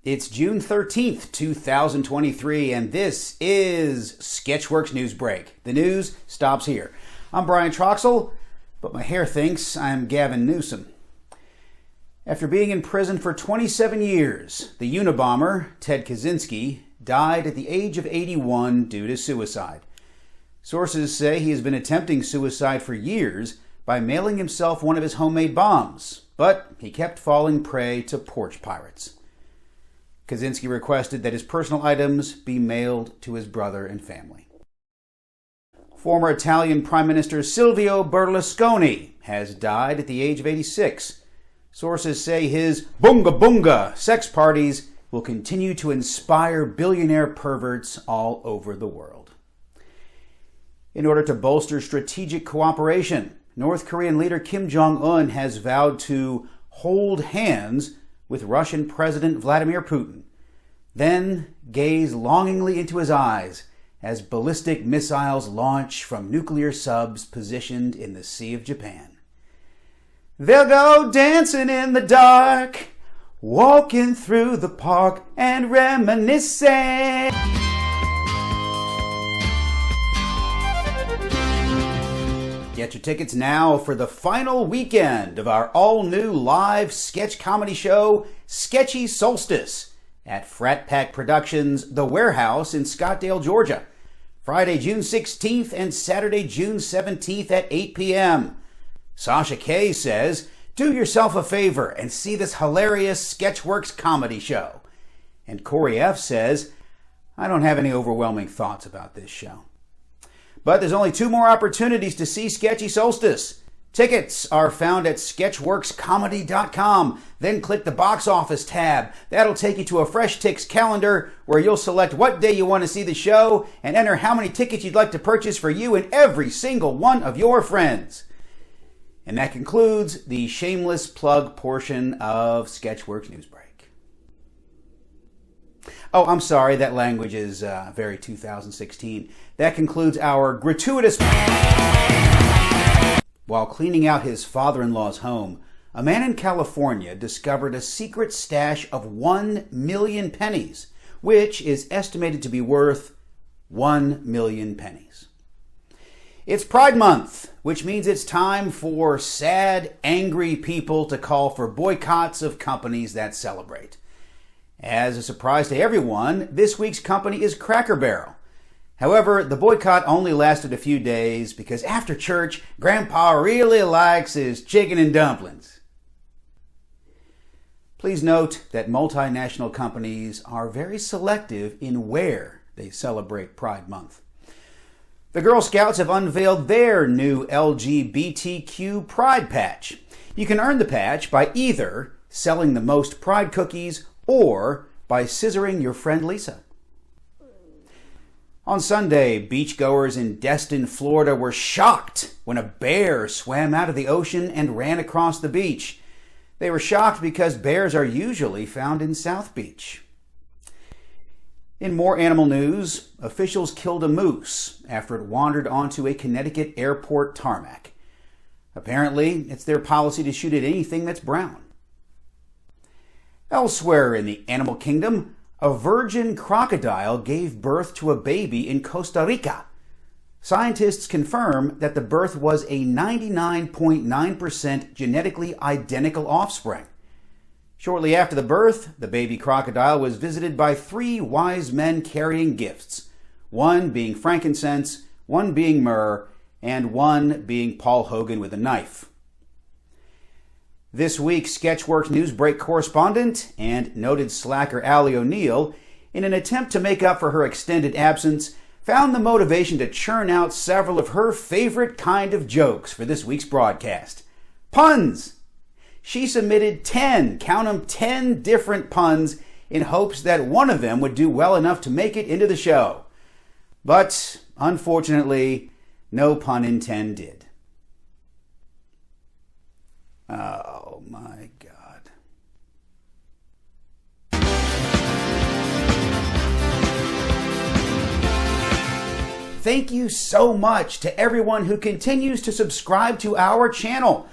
It's June 13th, 2023, and this is Sketchworks NewsBrake. The news stops here. I'm Brian Troxell, but my hair thinks I'm Gavin Newsom. After being in prison for 27 years, the Unabomber, Ted Kaczynski, died at the age of 81 due to suicide. Sources say he has been attempting suicide for years by mailing himself one of his homemade bombs, but he kept falling prey to porch pirates. Kaczynski requested that his personal items be mailed to his brother and family. Former Italian Prime Minister Silvio Berlusconi has died at the age of 86. Sources say his bunga bunga sex parties will continue to inspire billionaire perverts all over the world. In order to bolster strategic cooperation, North Korean leader Kim Jong-un has vowed to hold hands with Russian President Vladimir Putin, then gaze longingly into his eyes as ballistic missiles launch from nuclear subs positioned in the Sea of Japan. They'll go dancing in the dark, walking through the park and reminiscing. Get your tickets now for the final weekend of our all-new live sketch comedy show, Sketchy Solstice, at Frat Pack Productions' The Warehouse in Scottsdale, Georgia, Friday, June 16th and Saturday, June 17th at 8 p.m. Sasha K says, do yourself a favor and see this hilarious Sketchworks comedy show. And Corey F says, I don't have any overwhelming thoughts about this show. But there's only 2 more opportunities to see Sketchy Solstice. Tickets are found at sketchworkscomedy.com. Then click the box office tab. That'll take you to a Fresh Tix calendar where you'll select what day you want to see the show and enter how many tickets you'd like to purchase for you and every single one of your friends. And that concludes the shameless plug portion of Sketchworks NewsBrake. Oh, I'm sorry, that language is very 2016. That concludes our gratuitous... While cleaning out his father-in-law's home, a man in California discovered a secret stash of 1 million pennies, which is estimated to be worth 1 million pennies. It's Pride Month, which means it's time for sad, angry people to call for boycotts of companies that celebrate. As a surprise to everyone, this week's company is Cracker Barrel. However, the boycott only lasted a few days because after church, Grandpa really likes his chicken and dumplings. Please note that multinational companies are very selective in where they celebrate Pride Month. The Girl Scouts have unveiled their new LGBTQ Pride Patch. You can earn the patch by either selling the most Pride cookies or by scissoring your friend Lisa. On Sunday, beachgoers in Destin, Florida were shocked when a bear swam out of the ocean and ran across the beach. They were shocked because bears are usually found in South Beach. In more animal news, officials killed a moose after it wandered onto a Connecticut airport tarmac. Apparently, it's their policy to shoot at anything that's brown. Elsewhere in the animal kingdom, a virgin crocodile gave birth to a baby in Costa Rica. Scientists confirm that the birth was a 99.9% genetically identical offspring. Shortly after the birth, the baby crocodile was visited by 3 wise men carrying gifts, one being frankincense, one being myrrh, and one being Paul Hogan with a knife. This week, Sketchworks NewsBrake correspondent and noted slacker Allie O'Neill, in an attempt to make up for her extended absence, found the motivation to churn out several of her favorite kind of jokes for this week's broadcast. Puns! She submitted 10, count 'em, 10 different puns in hopes that one of them would do well enough to make it into the show. But, unfortunately, no pun intended. Oh my God. Thank you so much to everyone who continues to subscribe to our channel.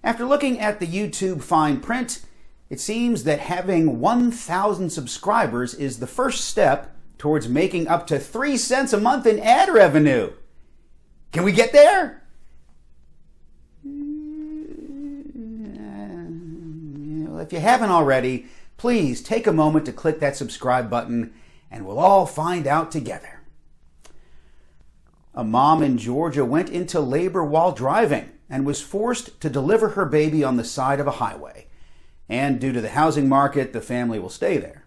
After looking at the YouTube fine print, It seems that having 1,000 subscribers is the first step towards making up to 3 cents a month in ad revenue. Can we get there? Well, if you haven't already, please take a moment to click that subscribe button and we'll all find out together. A mom in Georgia went into labor while driving and was forced to deliver her baby on the side of a highway. And due to the housing market, the family will stay there.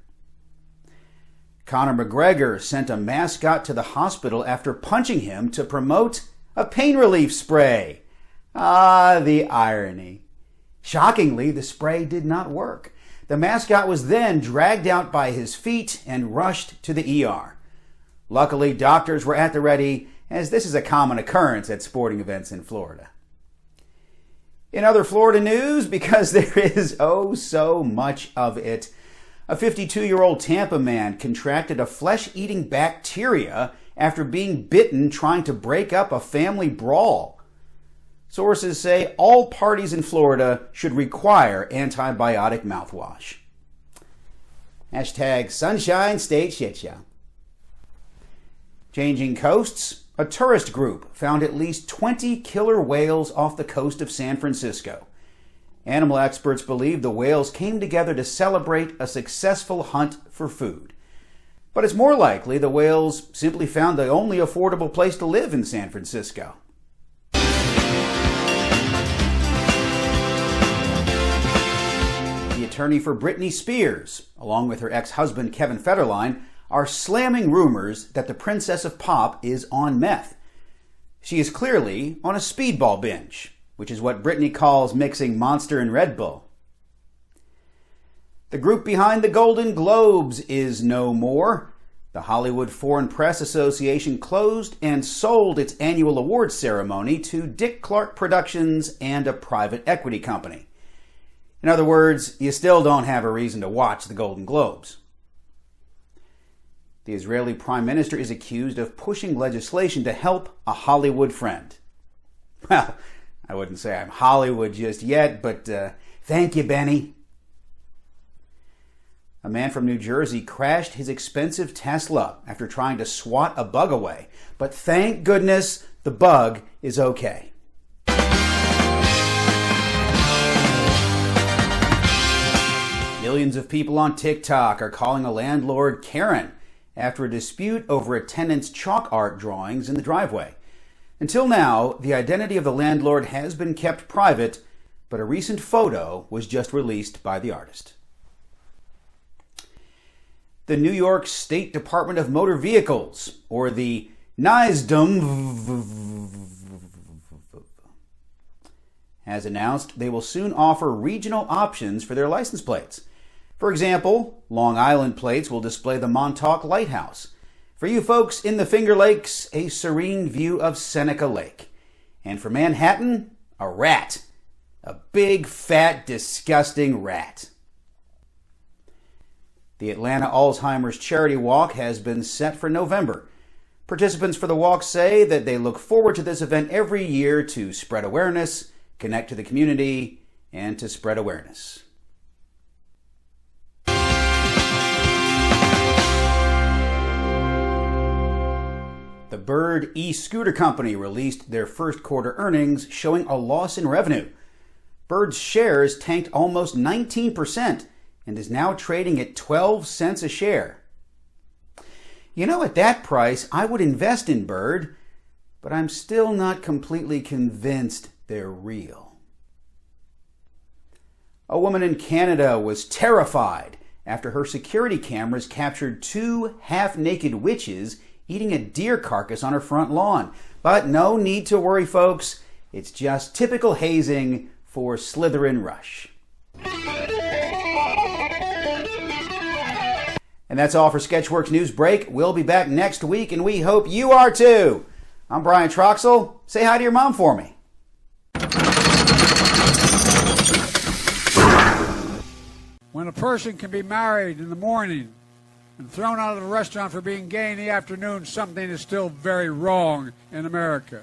Conor McGregor sent a mascot to the hospital after punching him to promote a pain relief spray. Ah, the irony. Shockingly, the spray did not work. The mascot was then dragged out by his feet and rushed to the ER. Luckily, doctors were at the ready, as this is a common occurrence at sporting events in Florida. In other Florida news, because there is oh so much of it, a 52-year-old Tampa man contracted a flesh-eating bacteria after being bitten trying to break up a family brawl. Sources say all parties in Florida should require antibiotic mouthwash. Hashtag Sunshine State Shit Show. Changing coasts, a tourist group found at least 20 killer whales off the coast of San Francisco. Animal experts believe the whales came together to celebrate a successful hunt for food. But it's more likely the whales simply found the only affordable place to live in San Francisco. The attorney for Britney Spears, along with her ex-husband Kevin Federline, are slamming rumors that the Princess of Pop is on meth. She is clearly on a speedball binge, which is what Britney calls mixing Monster and Red Bull. The group behind the Golden Globes is no more. The Hollywood Foreign Press Association closed and sold its annual awards ceremony to Dick Clark Productions and a private equity company. In other words, you still don't have a reason to watch the Golden Globes. The Israeli Prime Minister is accused of pushing legislation to help a Hollywood friend. Well, I wouldn't say I'm Hollywood just yet, but thank you, Benny. A man from New Jersey crashed his expensive Tesla after trying to swat a bug away. But thank goodness the bug is okay. Millions of people on TikTok are calling a landlord Karen after a dispute over a tenant's chalk art drawings in the driveway. Until now, the identity of the landlord has been kept private, but a recent photo was just released by the artist. The New York State Department of Motor Vehicles, or the NYSDM, has announced they will soon offer regional options for their license plates. For example, Long Island plates will display the Montauk Lighthouse. For you folks in the Finger Lakes, a serene view of Seneca Lake. And for Manhattan, a rat. A big, fat, disgusting rat. The Atlanta Alzheimer's Charity Walk has been set for November. Participants for the walk say that they look forward to this event every year to spread awareness, connect to the community, and to spread awareness. The Bird e-scooter company released their first quarter earnings, showing a loss in revenue. Bird's shares tanked almost 19% and is now trading at 12 cents a share. You know, at that price, I would invest in Bird, but I'm still not completely convinced they're real. A woman in Canada was terrified after her security cameras captured 2 half-naked witches eating a deer carcass on her front lawn. But no need to worry, folks. It's just typical hazing for Slytherin Rush. And that's all for Sketchworks NewsBrake. We'll be back next week, and we hope you are too. I'm Brian Troxell. Say hi to your mom for me. When a person can be married in the morning and thrown out of the restaurant for being gay in the afternoon, something is still very wrong in America.